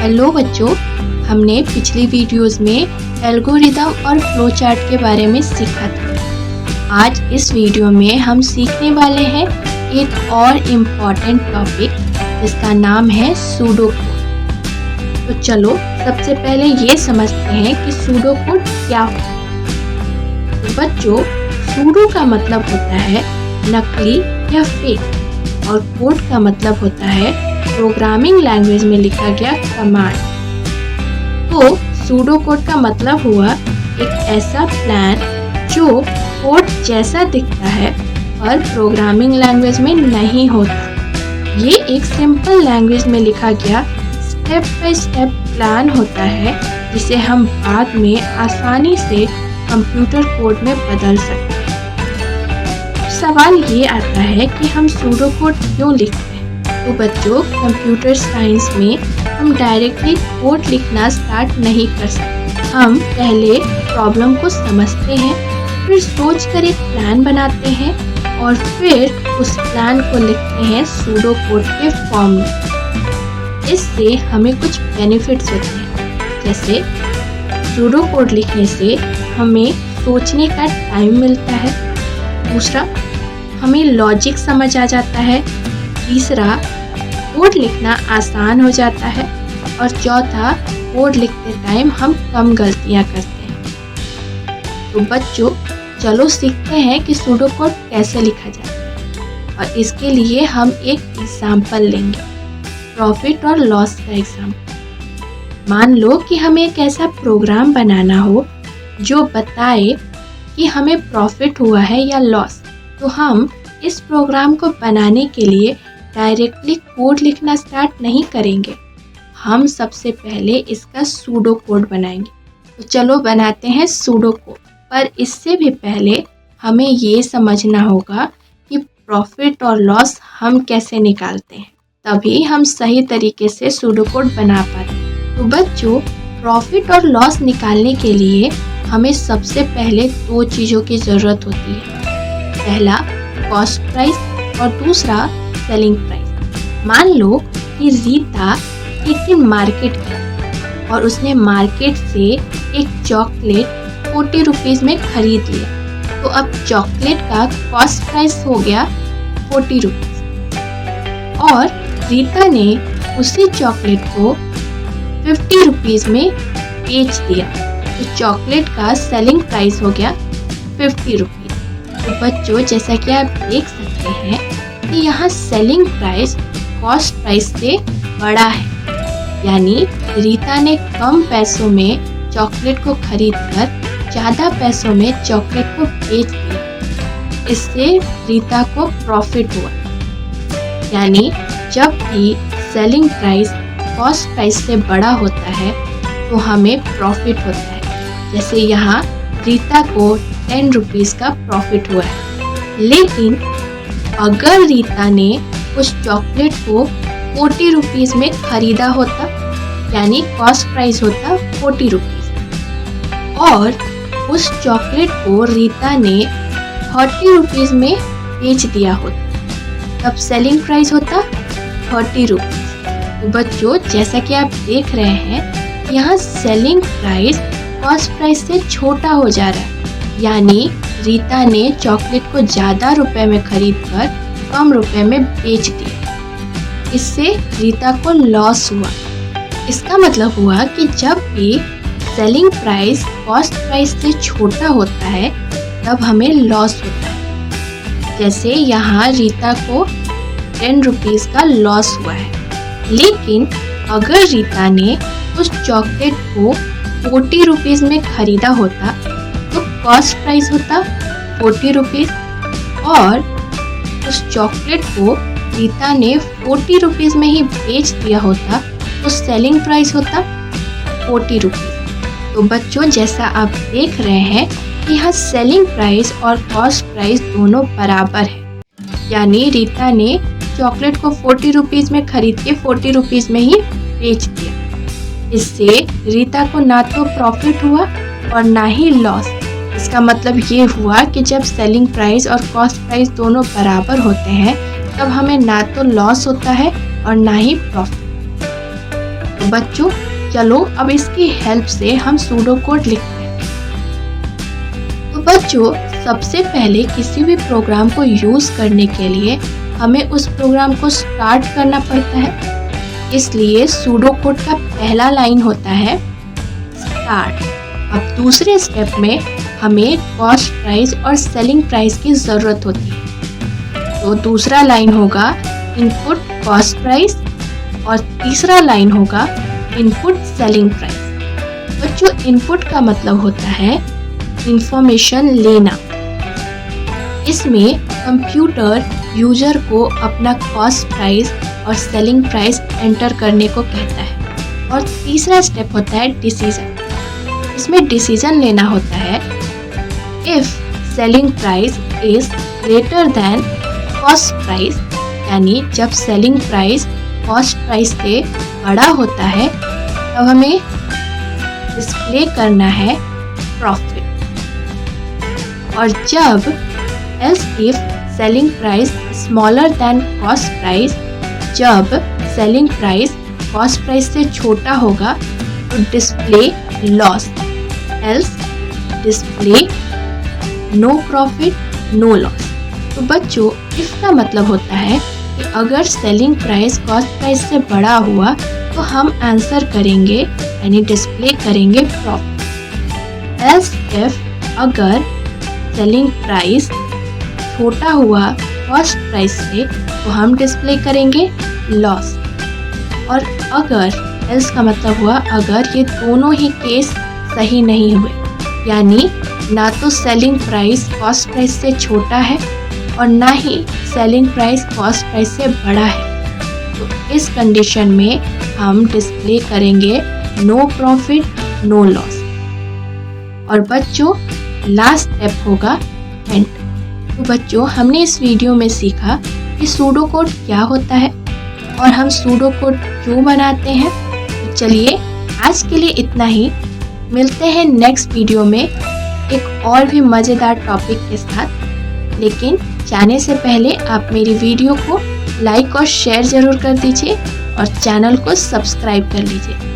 Hello बच्चों, हमने पिछली वीडियोस में एल्गोरिदम और फ्लो चार्ट के बारे में सीखा था। आज इस वीडियो में हम सीखने वाले हैं एक और इम्पॉर्टेंट टॉपिक जिसका नाम है सूडो कोड। तो चलो सबसे पहले ये समझते हैं कि सूडो कोड क्या होता है। तो बच्चों, सूडो का मतलब होता है नकली या फेक और कोड का मतलब होता है प्रोग्रामिंग लैंग्वेज में लिखा गया कमांड। तो सूडो कोड का मतलब हुआ एक ऐसा प्लान जो कोड जैसा दिखता है पर प्रोग्रामिंग लैंग्वेज में नहीं होता। ये एक सिंपल लैंग्वेज में लिखा गया स्टेप बाय स्टेप प्लान होता है जिसे हम बाद में आसानी से कंप्यूटर कोड में बदल सकते हैं। सवाल ये आता है कि हम सूडो कोड क्यों लिखते हैं। तो बच्चों, कंप्यूटर साइंस में हम डायरेक्टली कोड लिखना स्टार्ट नहीं कर सकते। हम पहले प्रॉब्लम को समझते हैं, फिर सोचकर एक प्लान बनाते हैं और फिर उस प्लान को लिखते हैं सूडो कोड के फॉर्म में। इससे हमें कुछ बेनिफिट्स होते हैं, जैसे सूडो कोड लिखने से हमें सोचने का टाइम मिलता है। दूसरा, हमें लॉजिक समझ आ जाता है। तीसरा, कोड लिखना आसान हो जाता है। और चौथा, कोड लिखते टाइम हम कम गलतियां करते हैं। तो बच्चों, चलो सीखते हैं कि सूडो कोड कैसे लिखा जाता है। और इसके लिए हम एक एग्जाम्पल लेंगे, प्रॉफिट और लॉस का एग्जाम्पल। मान लो कि हमें एक ऐसा प्रोग्राम बनाना हो जो बताए कि हमें प्रॉफिट हुआ है या लॉस। तो हम इस प्रोग्राम को बनाने के लिए डायरेक्टली कोड लिखना स्टार्ट नहीं करेंगे। हम सबसे पहले इसका सूडो कोड बनाएंगे। तो चलो बनाते हैं सूडो कोड। पर इससे भी पहले हमें ये समझना होगा कि प्रॉफिट और लॉस हम कैसे निकालते हैं, तभी हम सही तरीके से सूडो कोड बना पाते हैं। तो बच्चों, प्रॉफिट और लॉस निकालने के लिए हमें सबसे पहले दो चीज़ों की ज़रूरत होती है। पहला कॉस्ट प्राइस और दूसरा सेलिंग प्राइस। मान लो कि रीता एक दिन मार्केट गई और उसने मार्केट से एक चॉकलेट 40 रुपीज़ में खरीद लिया। तो अब चॉकलेट का कॉस्ट प्राइस हो गया 40 रुपीज़ और रीता ने उसी चॉकलेट को 50 रुपीज़ में बेच दिया। तो चॉकलेट का सेलिंग प्राइस हो गया 50 रुपीज़। तो बच्चों, जैसा कि आप देख सकते हैं कि यहाँ सेलिंग प्राइस कॉस्ट प्राइस से बड़ा है, यानी रीता ने कम पैसों में चॉकलेट को खरीदकर ज़्यादा पैसों में चॉकलेट को बेच दिया। इससे रीता को प्रॉफिट हुआ। यानी जब भी सेलिंग प्राइस कॉस्ट प्राइस से बड़ा होता है तो हमें प्रॉफिट होता है। जैसे यहाँ रीता को 10 रुपीज़ का प्रॉफिट हुआ है। लेकिन अगर रीता ने उस चॉकलेट को 40 रुपीज़ में खरीदा होता, यानी कॉस्ट प्राइस होता 40 रुपीज़, और उस चॉकलेट को रीता ने 30 रुपीज़ में बेच दिया होता, तब सेलिंग प्राइस होता 30 रुपीज़। तो बच्चों, जैसा कि आप देख रहे हैं, यहाँ सेलिंग प्राइस कॉस्ट प्राइस से छोटा हो जा रहा है। यानी रीता ने चॉकलेट को ज़्यादा रुपए में खरीदकर कम रुपए में बेच दिया। इससे रीता को लॉस हुआ। इसका मतलब हुआ कि जब भी सेलिंग प्राइस कॉस्ट प्राइस से छोटा होता है तब हमें लॉस होता है। जैसे यहाँ रीता को 10 रुपीज़ का लॉस हुआ है। लेकिन अगर रीता ने उस चॉकलेट को 40 रुपीज़ में खरीदा होता तो कॉस्ट प्राइस होता 40 रुपीज़ और उस चॉकलेट को रीता ने 40 रुपीज़ में ही बेच दिया होता तो सेलिंग प्राइस होता 40 रुपीज़। तो बच्चों, जैसा आप देख रहे हैं कि यहाँ सेलिंग प्राइस और कॉस्ट प्राइस दोनों बराबर है। यानी रीता ने चॉकलेट को 40 रुपीज़ में खरीद के 40 रुपीज़ में ही बेच दिया। इससे रीता को ना तो प्रॉफिट हुआ और ना ही लॉस। इसका मतलब ये हुआ कि जब सेलिंग प्राइस और कॉस्ट प्राइस दोनों बराबर होते हैं तब हमें ना तो लॉस होता है और ना ही प्रॉफिट। तो तो बच्चों चलो अब इसकी हेल्प से हम सूडो कोड लिखते हैं। तो बच्चों सबसे पहले किसी भी प्रोग्राम को यूज करने के लिए हमें उस प्रोग्राम को स्टार्ट करना पड़ता है, इसलिए सूडो कोड का पहला लाइन होता है स्टार्ट। अब दूसरे स्टेप में हमें कॉस्ट प्राइस और सेलिंग प्राइस की ज़रूरत होती है, तो दूसरा लाइन होगा इनपुट कॉस्ट प्राइस और तीसरा लाइन होगा इनपुट सेलिंग प्राइस। बच्चों इनपुट का मतलब होता है इंफॉर्मेशन लेना। इसमें कंप्यूटर यूजर को अपना कॉस्ट प्राइस और सेलिंग प्राइस एंटर करने को कहता है। और तीसरा स्टेप होता है डिसीजन। इसमें डिसीजन लेना होता है if selling price is greater than cost price, यानी जब सेलिंग प्राइस कॉस्ट प्राइस से बड़ा होता है तब हमें डिस्प्ले करना है प्रॉफिट। और जब else if selling price smaller than cost price, जब सेलिंग प्राइस कॉस्ट प्राइस से छोटा होगा तो display loss, else display no profit no loss. तो बच्चों इसका मतलब होता है कि अगर सेलिंग प्राइस कॉस्ट प्राइस से बड़ा हुआ तो हम आंसर करेंगे यानी डिस्प्ले करेंगे प्रॉफिट। एल्स इफ अगर सेलिंग प्राइस छोटा हुआ कॉस्ट प्राइस से तो हम डिस्प्ले करेंगे लॉस। और अगर एल्स का मतलब हुआ अगर ये दोनों ही केस सही नहीं हुए, यानी ना तो सेलिंग प्राइस कॉस्ट प्राइस से छोटा है और ना ही सेलिंग प्राइस कॉस्ट प्राइस से बड़ा है, तो इस कंडीशन में हम डिस्प्ले करेंगे नो प्रॉफिट नो लॉस। और बच्चों लास्ट स्टेप होगा एंड। तो बच्चों हमने इस वीडियो में सीखा कि सूडो कोड क्या होता है और हम सूडो कोड क्यों बनाते हैं। तो चलिए आज के लिए इतना ही, मिलते हैं नेक्स्ट वीडियो में एक और भी मज़ेदार टॉपिक के साथ। लेकिन जाने से पहले आप मेरी वीडियो को लाइक और शेयर ज़रूर कर दीजिए और चैनल को सब्सक्राइब कर लीजिए।